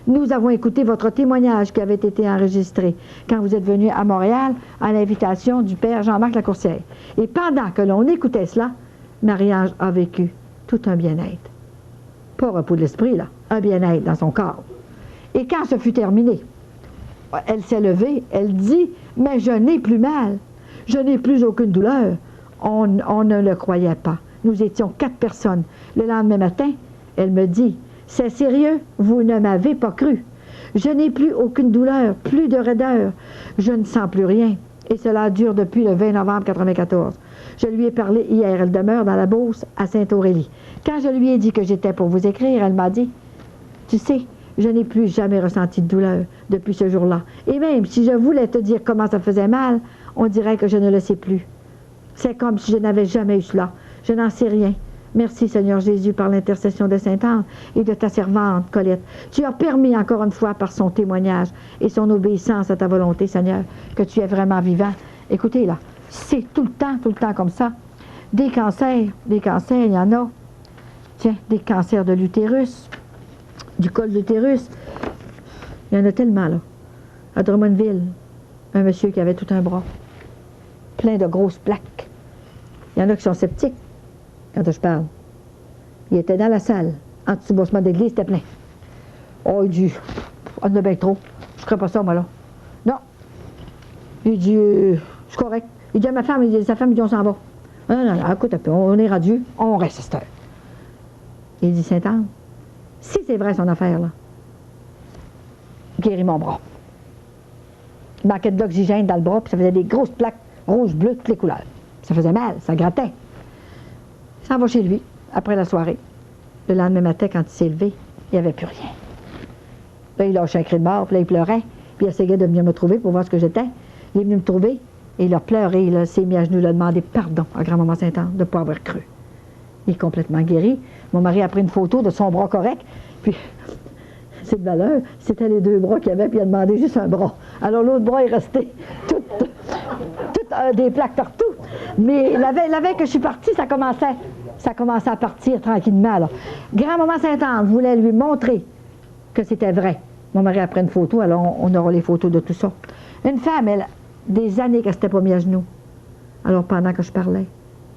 Nous avons écouté votre témoignage qui avait été enregistré quand vous êtes venu à Montréal à l'invitation du Père Jean-Marc Lacourcière. Et pendant que l'on écoutait cela, Marie-Ange a vécu tout un bien-être. Pas repos de l'esprit, là, un bien-être dans son corps. Et quand ce fut terminé, elle s'est levée, elle dit, « Mais je n'ai plus mal. Je n'ai plus aucune douleur. » On ne le croyait pas. Nous étions 4 personnes. Le lendemain matin, elle me dit, « C'est sérieux, vous ne m'avez pas cru. Je n'ai plus aucune douleur, plus de raideur. Je ne sens plus rien. » Et cela dure depuis le 20 novembre 1994. Je lui ai parlé hier. Elle demeure dans la Beauce, à Sainte-Aurélie. Quand je lui ai dit que j'étais pour vous écrire, elle m'a dit, « Tu sais, je n'ai plus jamais ressenti de douleur depuis ce jour-là. Et même si je voulais te dire comment ça faisait mal, on dirait que je ne le sais plus. C'est comme si je n'avais jamais eu cela. Je n'en sais rien. Merci, Seigneur Jésus, par l'intercession de Sainte-Anne et de ta servante, Colette. Tu as permis encore une fois par son témoignage et son obéissance à ta volonté, Seigneur, que tu es vraiment vivant. Écoutez, là, c'est tout le temps comme ça. Des cancers, il y en a. Tiens, des cancers de l'utérus, du col de l'utérus. Il y en a tellement, là. À Drummondville, un monsieur qui avait tout un bras, plein de grosses plaques. Il y en a qui sont sceptiques quand je parle. Il était dans la salle, en dessous du bâtiment d'église, c'était plein. Oh, il dit, on en a bien trop. Je ne ferais pas ça, moi, là. Non. Il dit, c'est correct. Il dit à ma femme, sa femme, il dit, on s'en va. Non, écoute un peu, on est rendu, on reste à cette heure. Il dit, Sainte-Anne, si c'est vrai son affaire, là, guéris mon bras. Il manquait d'oxygène dans le bras, puis ça faisait des grosses plaques rouges, bleues, toutes les couleurs. Ça faisait mal, ça grattait. Il s'en va chez lui, après la soirée. Le lendemain matin, quand il s'est levé, il n'y avait plus rien. Là, il lâchait un cri de mort, puis là, il pleurait, puis il essayait de venir me trouver pour voir ce que j'étais. Il est venu me trouver, et il a pleuré, il s'est mis à genoux, il a demandé pardon à grand-maman Sainte-Anne de ne pas avoir cru. Il est complètement guéri. Mon mari a pris une photo de son bras correct, puis c'est de valeur, c'était les 2 bras qu'il avait, puis il a demandé juste un bras. Alors l'autre bras est resté tout des plaques partout. Mais la veille que je suis partie, ça commençait à partir tranquillement. Là. Grand-maman Sainte-Anne voulait lui montrer que c'était vrai. Mon mari a pris une photo, alors on aura les photos de tout ça. Une femme, elle, des années qu'elle ne s'était pas mise à genoux. Alors pendant que je parlais,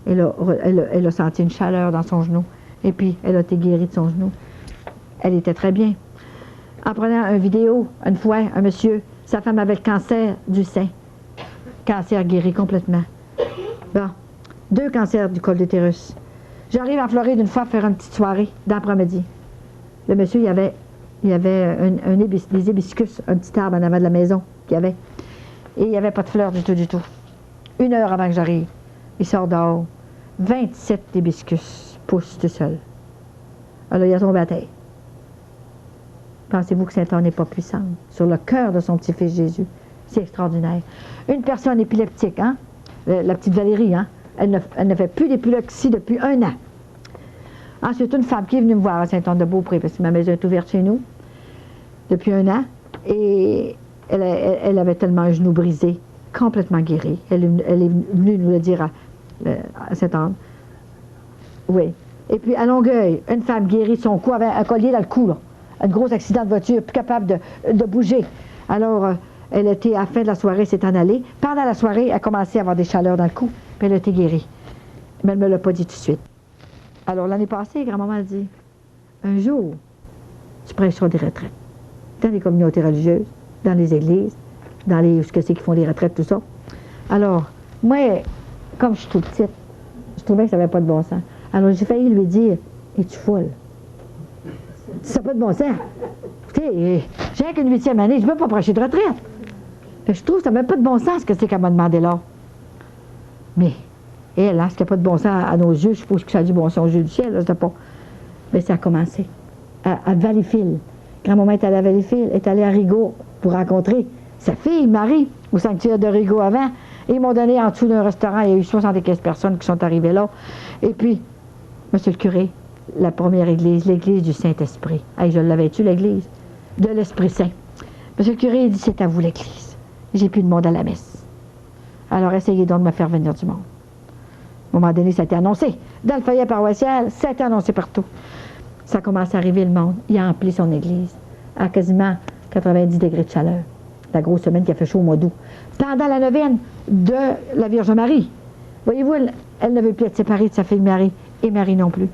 elle a senti une chaleur dans son genou. Et puis, elle a été guérie de son genou. Elle était très bien. En prenant une vidéo, une fois, un monsieur, sa femme avait le cancer du sein. Cancer guéri complètement. Bon, 2 cancers du col d'utérus. J'arrive en Floride une fois faire une petite soirée d'après-midi. Le monsieur, il y avait des hibiscus, un petit arbre en avant de la maison qu'il y avait. Et il n'y avait pas de fleurs du tout. 1 heure avant que j'arrive, il sort dehors. 27 hibiscus poussent tout seul. Alors, il a tombé à terre. Pensez-vous que Saint-Anne n'est pas puissante sur le cœur de son petit-fils Jésus? C'est extraordinaire. Une personne épileptique, hein? La petite Valérie, hein? Elle ne fait plus d'épilepsie depuis 1 an. Ensuite, une femme qui est venue me voir à Saint-Anne-de-Beaupré, parce que ma maison est ouverte chez nous, depuis 1 an, et elle avait tellement un genou brisé, complètement guéri. Elle est venue nous le dire à Saint-Anne. Oui. Et puis, à Longueuil, une femme guérie, son cou avait un collier dans le cou, là. Un gros accident de voiture, plus capable de bouger. Alors, elle était, à la fin de la soirée, s'est en allée. Pendant la soirée, elle a commencé à avoir des chaleurs dans le cou, puis elle a été guérie. Mais elle ne me l'a pas dit tout de suite. Alors, l'année passée, grand-maman a dit, un jour, tu prêcheras des retraites. Dans les communautés religieuses, dans les églises, dans les... ce que c'est qui font les retraites, tout ça. Alors, moi, comme je suis toute petite, je trouvais que ça n'avait pas de bon sens. Alors, j'ai failli lui dire, es-tu folle? Ça n'a pas de bon sens. Tu sais, j'ai rien qu'une 8e année, je ne peux pas prêcher de retraite. Fait que je trouve que ça n'avait pas de bon sens ce que c'est qu'elle m'a demandé là. Mais, elle, hein, ce qui n'a pas de bon sens à nos yeux, je suppose que ça a du bon sens aux yeux du ciel, là, je sais pas. Mais ça a commencé. À Valleyfield. Grand-maman est allée à Valleyfield, est allée à Rigaud pour rencontrer sa fille, Marie, au sanctuaire de Rigaud avant. Et ils m'ont donné en dessous d'un restaurant, il y a eu 75 personnes qui sont arrivées là. Et puis, monsieur le curé, la première église, l'église du Saint-Esprit. Hey, je l'avais-tu, l'église? De l'Esprit Saint. Monsieur le curé, il dit, c'est à vous l'église. J'ai plus de monde à la messe. Alors, essayez donc de me faire venir du monde. À un moment donné, ça a été annoncé. Dans le foyer paroissial, ça a été annoncé partout. Ça commence à arriver le monde. Il a empli son église à quasiment 90 degrés de chaleur. La grosse semaine qui a fait chaud au mois d'août. Pendant la neuvaine de la Vierge Marie. Voyez-vous, elle ne veut plus être séparée de sa fille Marie. Et Marie non plus.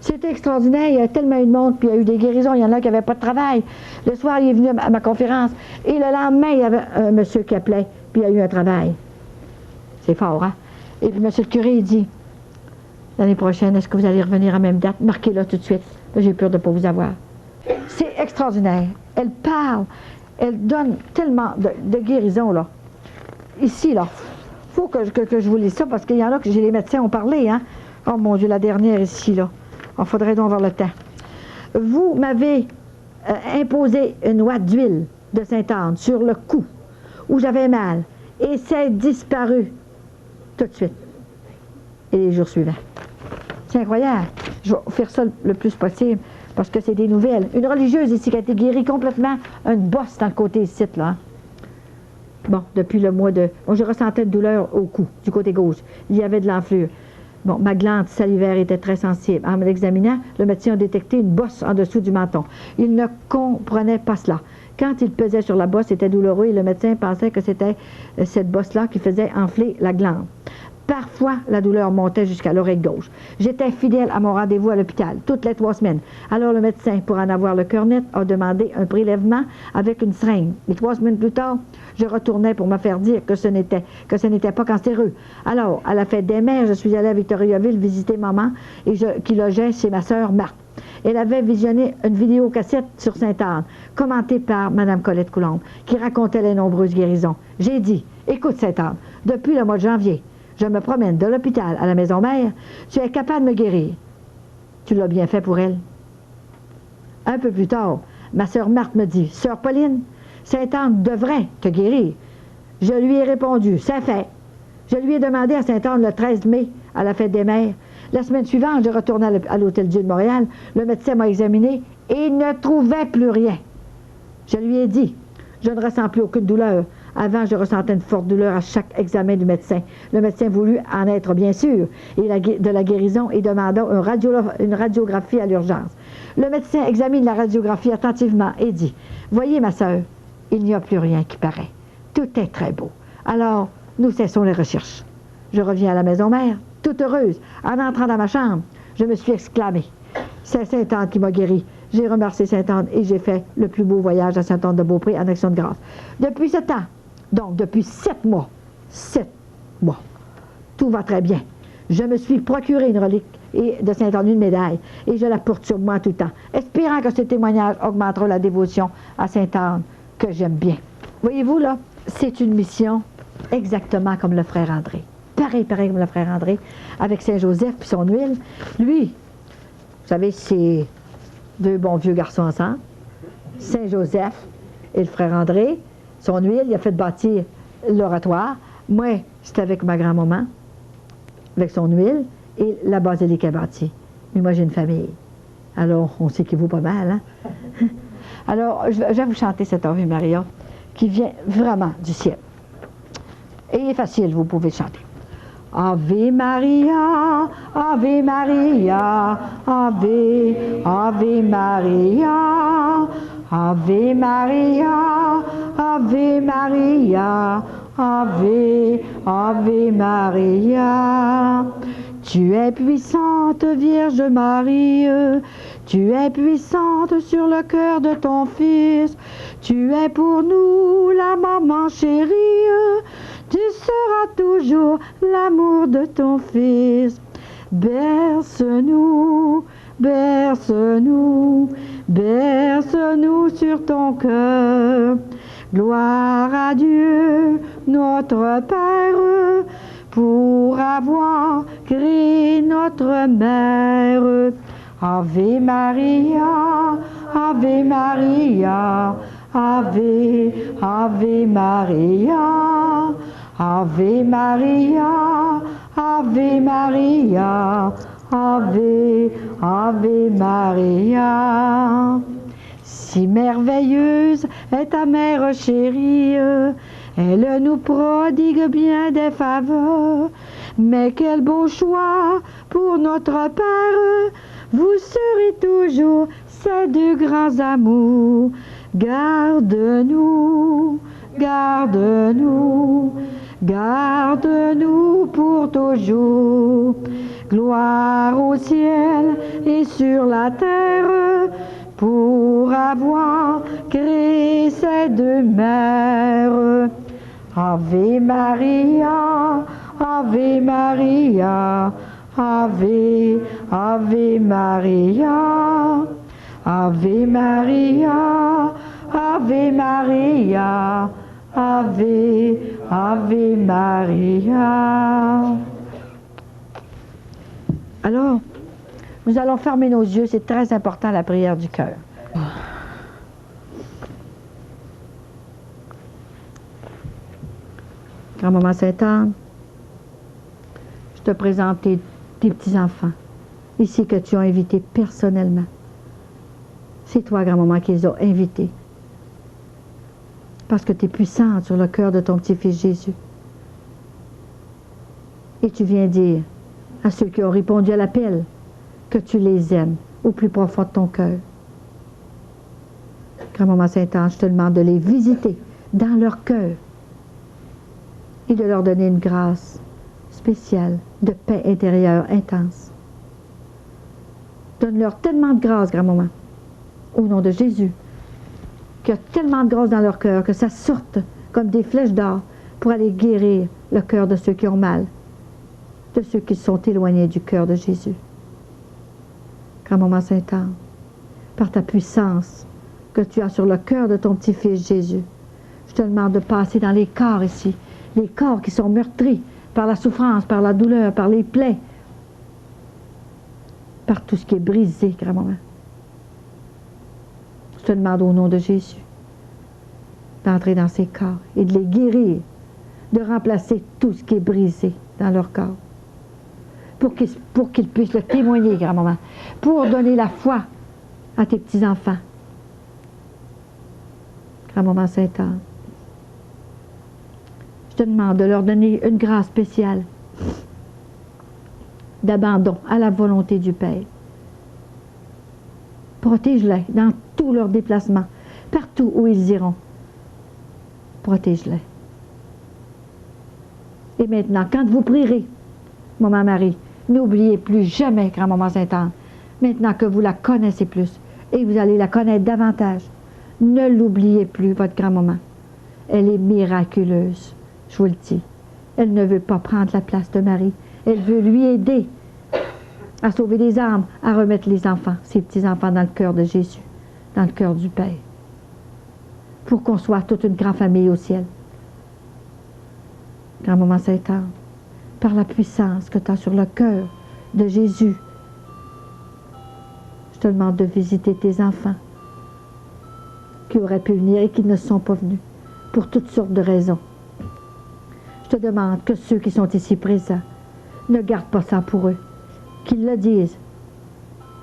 C'était extraordinaire. Il y a tellement eu de monde, puis il y a eu des guérisons. Il y en a qui n'avaient pas de travail. Le soir, il est venu à ma conférence. Et le lendemain, il y avait un monsieur qui appelait, puis il y a eu un travail. C'est fort, hein? Et puis, monsieur le curé, il dit, l'année prochaine, est-ce que vous allez revenir à la même date? Marquez-la tout de suite. Là, j'ai peur de ne pas vous avoir. C'est extraordinaire. Elle parle. Elle donne tellement de guérison, là. Ici, là. Il faut que je vous lise ça, parce qu'il y en a que j'ai les médecins ont parlé, hein. Oh, mon Dieu, la dernière ici, là. Il faudrait donc avoir le temps. Vous m'avez imposé une ouate d'huile de Sainte-Anne sur le cou, où j'avais mal. Et c'est disparu tout de suite. Et les jours suivants. C'est incroyable. Je vais faire ça le plus possible parce que c'est des nouvelles. Une religieuse ici qui a été guérie complètement, une bosse dans le côté ici, là. Hein? Bon, depuis le mois de... Bon, je ressentais de douleur au cou, du côté gauche. Il y avait de l'enflure. Bon, ma glande salivaire était très sensible. En l'examinant, le médecin a détecté une bosse en dessous du menton. Il ne comprenait pas cela. Quand il pesait sur la bosse, c'était douloureux et le médecin pensait que c'était cette bosse-là qui faisait enfler la glande. Parfois, la douleur montait jusqu'à l'oreille gauche. J'étais fidèle à mon rendez-vous à l'hôpital, toutes les 3 semaines. Alors le médecin, pour en avoir le cœur net, a demandé un prélèvement avec une seringue. Et 3 semaines plus tard, je retournais pour me faire dire que ce n'était pas cancéreux. Alors, à la fête des mères, je suis allée à Victoriaville visiter maman qui logeait chez ma sœur Marthe. Elle avait visionné une vidéocassette sur Sainte-Anne, commentée par Mme Colette Coulombe, qui racontait les nombreuses guérisons. J'ai dit, écoute Sainte-Anne, depuis le mois de janvier, je me promène de l'hôpital à la maison mère, tu es capable de me guérir. Tu l'as bien fait pour elle. Un peu plus tard, ma sœur Marthe me dit, sœur Pauline, Sainte-Anne devrait te guérir. Je lui ai répondu, c'est fait. Je lui ai demandé à Sainte-Anne le 13 mai, à la fête des mères. La semaine suivante, je retournais à l'Hôtel-Dieu de Montréal. Le médecin m'a examiné et il ne trouvait plus rien. Je lui ai dit, je ne ressens plus aucune douleur. Avant, je ressentais une forte douleur à chaque examen du médecin. Le médecin voulut en être bien sûr de la guérison et demanda une radiographie à l'urgence. Le médecin examine la radiographie attentivement et dit, voyez ma sœur, il n'y a plus rien qui paraît. Tout est très beau. Alors, nous cessons les recherches. Je reviens à la maison mère, toute heureuse. En entrant dans ma chambre, je me suis exclamée, c'est Sainte-Anne qui m'a guérie. J'ai remercié Sainte-Anne et j'ai fait le plus beau voyage à Sainte-Anne-de-Beaupré en action de grâce. Depuis ce temps, donc depuis 7 mois, tout va très bien. Je me suis procuré une relique de Sainte-Anne, une médaille, et je la porte sur moi tout le temps, espérant que ce témoignage augmentera la dévotion à Sainte-Anne, que j'aime bien. Voyez-vous, là, c'est une mission exactement comme le frère André. Pareil comme le frère André, avec Saint-Joseph puis son huile. Lui, vous savez, c'est 2 bons vieux garçons ensemble. Saint-Joseph et le frère André. Son huile, il a fait bâtir l'oratoire. Moi, c'était avec ma grand-maman, avec son huile, et la basilique est bâtie. Mais moi, j'ai une famille. Alors, on sait qu'il vaut pas mal, hein? Alors, je vais vous chanter cette Ave Maria, qui vient vraiment du ciel. Et il est facile, vous pouvez le chanter. Ave Maria, Ave Maria, Ave, Ave Maria, Ave Maria, Ave Maria, Ave, Ave Maria. Tu es puissante, Vierge Marie, tu es puissante sur le cœur de ton Fils. Tu es pour nous la maman chérie, tu seras toujours l'amour de ton Fils. Berce-nous, berce-nous, berce-nous sur ton cœur. Gloire à Dieu, notre Père, pour avoir créé notre mère. Ave Maria, Ave Maria, Ave, Ave Maria, Ave Maria, Ave Maria, Ave, Ave Maria. Si merveilleuse est ta mère chérie, elle nous prodigue bien des faveurs, mais quel beau choix pour notre Père, vous serez toujours ces deux grands amours. Garde-nous, garde-nous, garde-nous pour toujours. Gloire au ciel et sur la terre, pour avoir créé ces deux mères. Ave Maria, Ave Maria, Ave, Ave Maria, Ave Maria, Ave Maria, Ave, Ave Maria. Alors, nous allons fermer nos yeux, c'est très important la prière du cœur. Grand-maman Sainte-Anne, je te présente tes petits-enfants, ici que tu as invités personnellement. C'est toi, grand-maman, qui les as invités. Parce que tu es puissante sur le cœur de ton petit-fils Jésus. Et tu viens dire à ceux qui ont répondu à l'appel que tu les aimes au plus profond de ton cœur. Grand-maman Sainte-Anne, je te demande de les visiter dans leur cœur et de leur donner une grâce spéciale de paix intérieure intense. Donne-leur tellement de grâce, grand-maman, au nom de Jésus, qu'il y a tellement de grâce dans leur cœur que ça sorte comme des flèches d'or pour aller guérir le cœur de ceux qui ont mal, de ceux qui sont éloignés du cœur de Jésus. Grand-maman Sainte-Anne, par ta puissance que tu as sur le cœur de ton petit-fils Jésus, je te demande de passer dans les corps ici, les corps qui sont meurtris par la souffrance, par la douleur, par les plaies, par tout ce qui est brisé, grand-maman. Je te demande au nom de Jésus d'entrer dans ces corps et de les guérir, de remplacer tout ce qui est brisé dans leur corps, pour qu'ils puissent le témoigner, grand-maman, pour donner la foi à tes petits-enfants. Grand-maman Sainte-Anne, je te demande de leur donner une grâce spéciale d'abandon à la volonté du Père. Protège-les dans tous leurs déplacements, partout où ils iront. Protège-les. Et maintenant, quand vous prierez, Maman Marie, n'oubliez plus jamais Grand-Maman Sainte-Anne, maintenant que vous la connaissez plus et vous allez la connaître davantage. Ne l'oubliez plus, votre grand-maman. Elle est miraculeuse, je vous le dis. Elle ne veut pas prendre la place de Marie. Elle veut lui aider à sauver des âmes, à remettre les enfants, ses petits-enfants, dans le cœur de Jésus, dans le cœur du Père, pour qu'on soit toute une grande famille au ciel. Grand-maman Sainte-Anne, par la puissance que tu as sur le cœur de Jésus, je te demande de visiter tes enfants qui auraient pu venir et qui ne sont pas venus, pour toutes sortes de raisons. Je te demande que ceux qui sont ici présents ne gardent pas ça pour eux, qu'ils le disent.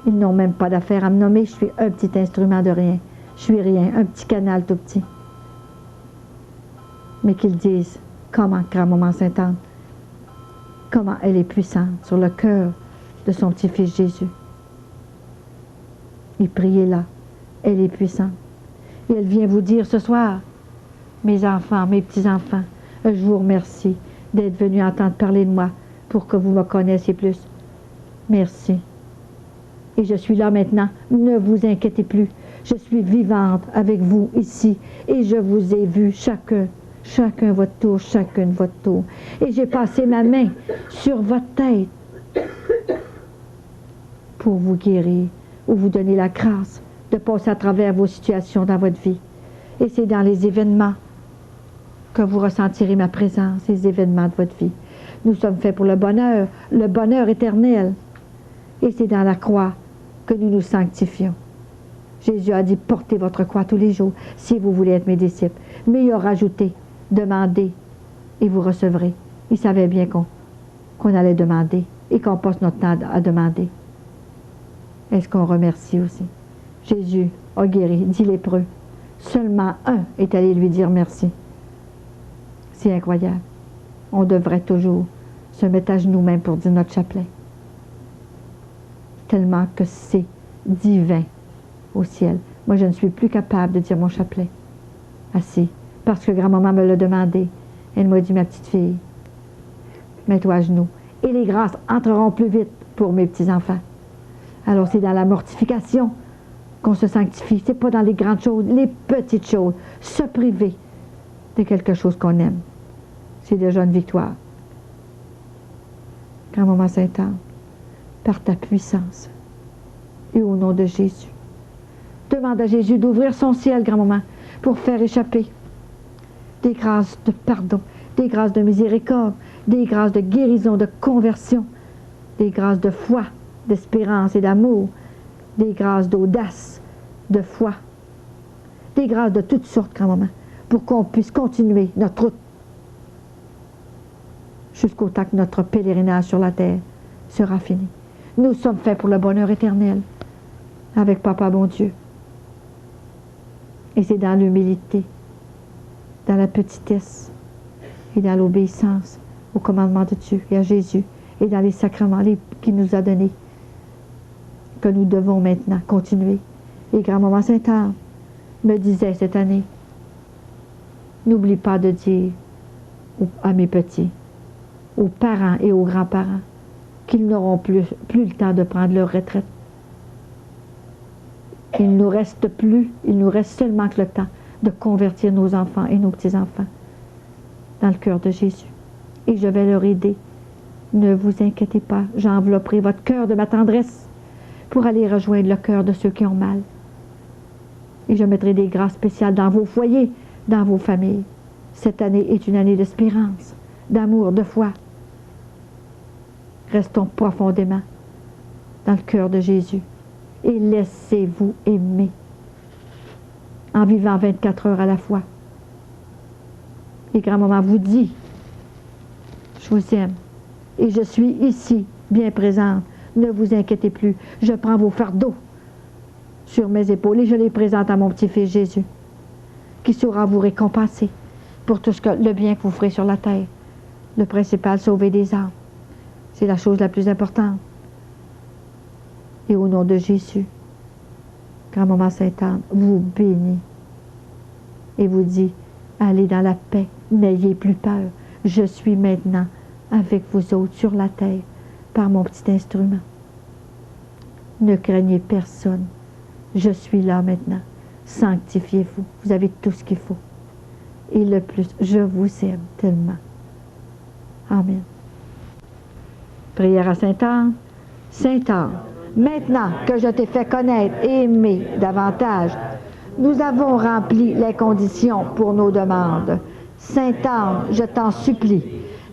Ils n'ont même pas d'affaire à me nommer, je suis un petit instrument de rien. Je suis rien, un petit canal tout petit. Mais qu'ils disent comment Grand-Maman Sainte-Anne, comment elle est puissante sur le cœur de son petit-fils Jésus. Et priez-la, elle est puissante. Et elle vient vous dire ce soir, mes enfants, mes petits-enfants, je vous remercie d'être venus entendre parler de moi pour que vous me connaissiez plus. Merci. Et je suis là maintenant. Ne vous inquiétez plus. Je suis vivante avec vous ici. Et je vous ai vu chacun votre tour, chacune votre tour. Et j'ai passé ma main sur votre tête pour vous guérir ou vous donner la grâce de passer à travers vos situations dans votre vie. Et c'est dans les événements que vous ressentirez ma présence, les événements de votre vie. Nous sommes faits pour le bonheur éternel. Et c'est dans la croix que nous nous sanctifions. Jésus a dit, portez votre croix tous les jours si vous voulez être mes disciples. Mais il a rajouté, demandez et vous recevrez. Il savait bien qu'on allait demander et qu'on passe notre temps à demander. Est-ce qu'on remercie aussi? Jésus a guéri 10 lépreux. Seulement un est allé lui dire merci. C'est incroyable. On devrait toujours se mettre à genoux même pour dire notre chapelet. Tellement que c'est divin au ciel. Moi, je ne suis plus capable de dire mon chapelet assis, parce que grand-maman me l'a demandé. Elle m'a dit, ma petite fille, mets-toi à genoux. Et les grâces entreront plus vite pour mes petits-enfants. Alors, c'est dans la mortification qu'on se sanctifie. C'est pas dans les grandes choses, les petites choses. Se priver de quelque chose qu'on aime. C'est déjà une victoire. Grand-maman Sainte-Anne, par ta puissance et au nom de Jésus, demande à Jésus d'ouvrir son ciel, grand-maman, pour faire échapper des grâces de pardon, des grâces de miséricorde, des grâces de guérison, de conversion, des grâces de foi, d'espérance et d'amour, des grâces d'audace, de foi, des grâces de toutes sortes, grand-maman, pour qu'on puisse continuer notre route jusqu'au temps que notre pèlerinage sur la terre sera fini. Nous sommes faits pour le bonheur éternel avec Papa bon Dieu. Et c'est dans l'humilité, dans la petitesse et dans l'obéissance au commandement de Dieu et à Jésus et dans les sacrements qu'il nous a donnés que nous devons maintenant continuer. Et grand-maman Sainte-Anne me disait cette année, n'oublie pas de dire à mes petits, aux parents et aux grands-parents, qu'ils n'auront plus le temps de prendre leur retraite. Il ne nous reste seulement que le temps de convertir nos enfants et nos petits-enfants dans le cœur de Jésus. Et je vais leur aider. Ne vous inquiétez pas, j'envelopperai votre cœur de ma tendresse pour aller rejoindre le cœur de ceux qui ont mal. Et je mettrai des grâces spéciales dans vos foyers, dans vos familles. Cette année est une année d'espérance, d'amour, de foi. Restons profondément dans le cœur de Jésus et laissez-vous aimer en vivant 24 heures à la fois. Et grand-maman vous dit, je vous aime et je suis ici, bien présente. Ne vous inquiétez plus, je prends vos fardeaux sur mes épaules et je les présente à mon petit-fils Jésus, qui saura vous récompenser pour tout le bien que vous ferez sur la terre. Le principal, sauver des âmes. C'est la chose la plus importante. Et au nom de Jésus, grand-maman Sainte-Anne vous bénit et vous dit, allez dans la paix, n'ayez plus peur. Je suis maintenant avec vous autres sur la terre par mon petit instrument. Ne craignez personne. Je suis là maintenant. Sanctifiez-vous. Vous avez tout ce qu'il faut. Et le plus, je vous aime tellement. Amen. Prière à Sainte-Anne. Sainte-Anne, maintenant que je t'ai fait connaître et aimer davantage, nous avons rempli les conditions pour nos demandes. Sainte-Anne, je t'en supplie,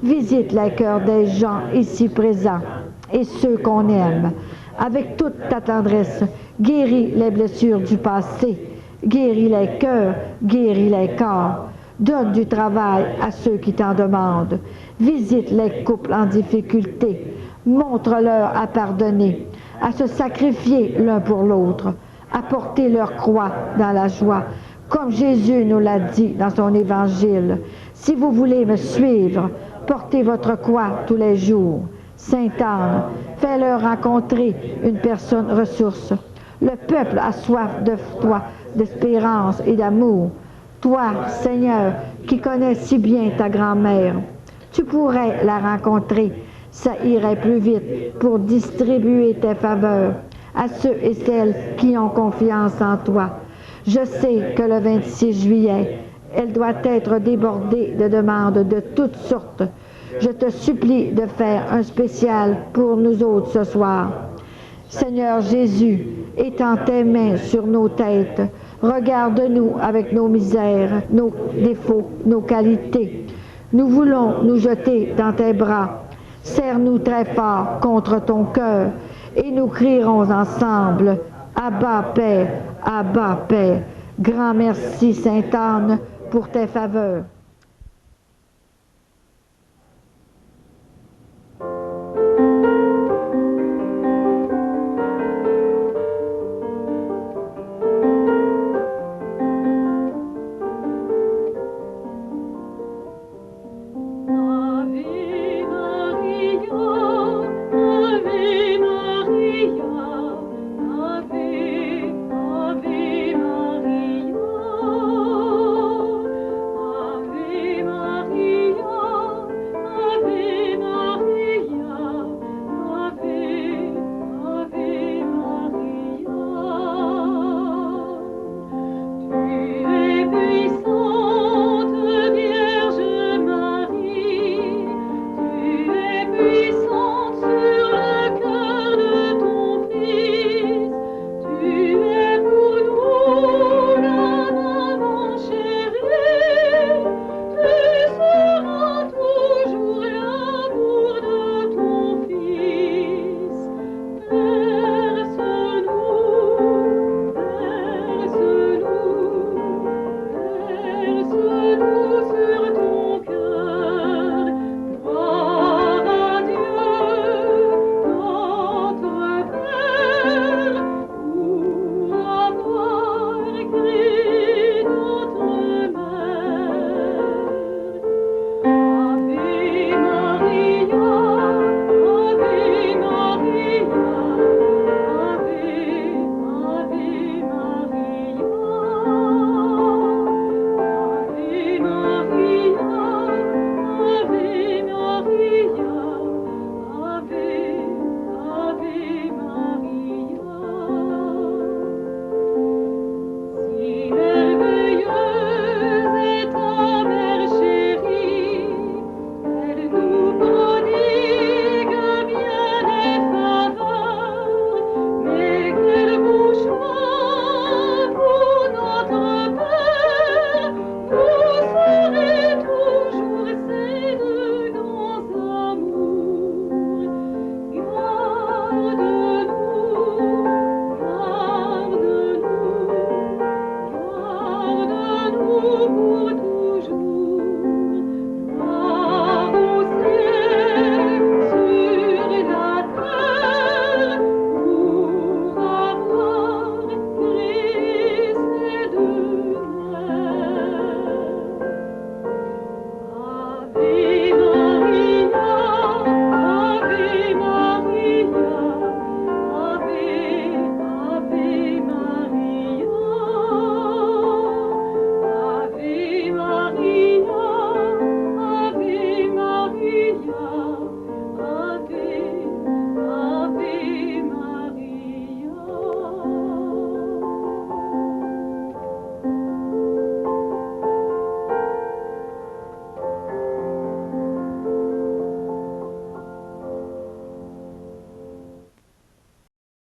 visite les cœurs des gens ici présents et ceux qu'on aime. Avec toute ta tendresse, guéris les blessures du passé, guéris les cœurs, guéris les corps. Donne du travail à ceux qui t'en demandent. Visite les couples en difficulté. Montre-leur à pardonner, à se sacrifier l'un pour l'autre, à porter leur croix dans la joie, comme Jésus nous l'a dit dans son évangile. Si vous voulez me suivre, portez votre croix tous les jours. Sainte-Anne, fais-leur rencontrer une personne ressource. Le peuple a soif de toi, d'espérance et d'amour. Toi, Seigneur, qui connais si bien ta grand-mère, tu pourrais la rencontrer ça irait plus vite pour distribuer tes faveurs à ceux et celles qui ont confiance en toi. Je sais que le 26 juillet, elle doit être débordée de demandes de toutes sortes. Je te supplie de faire un spécial pour nous autres ce soir. Seigneur Jésus, étends tes mains sur nos têtes. Regarde-nous avec nos misères, nos défauts, nos qualités. Nous voulons nous jeter dans tes bras. Serre-nous très fort contre ton cœur et nous crierons ensemble « Abba, Père, Abba, Père ». Grand merci, Sainte Anne, pour tes faveurs.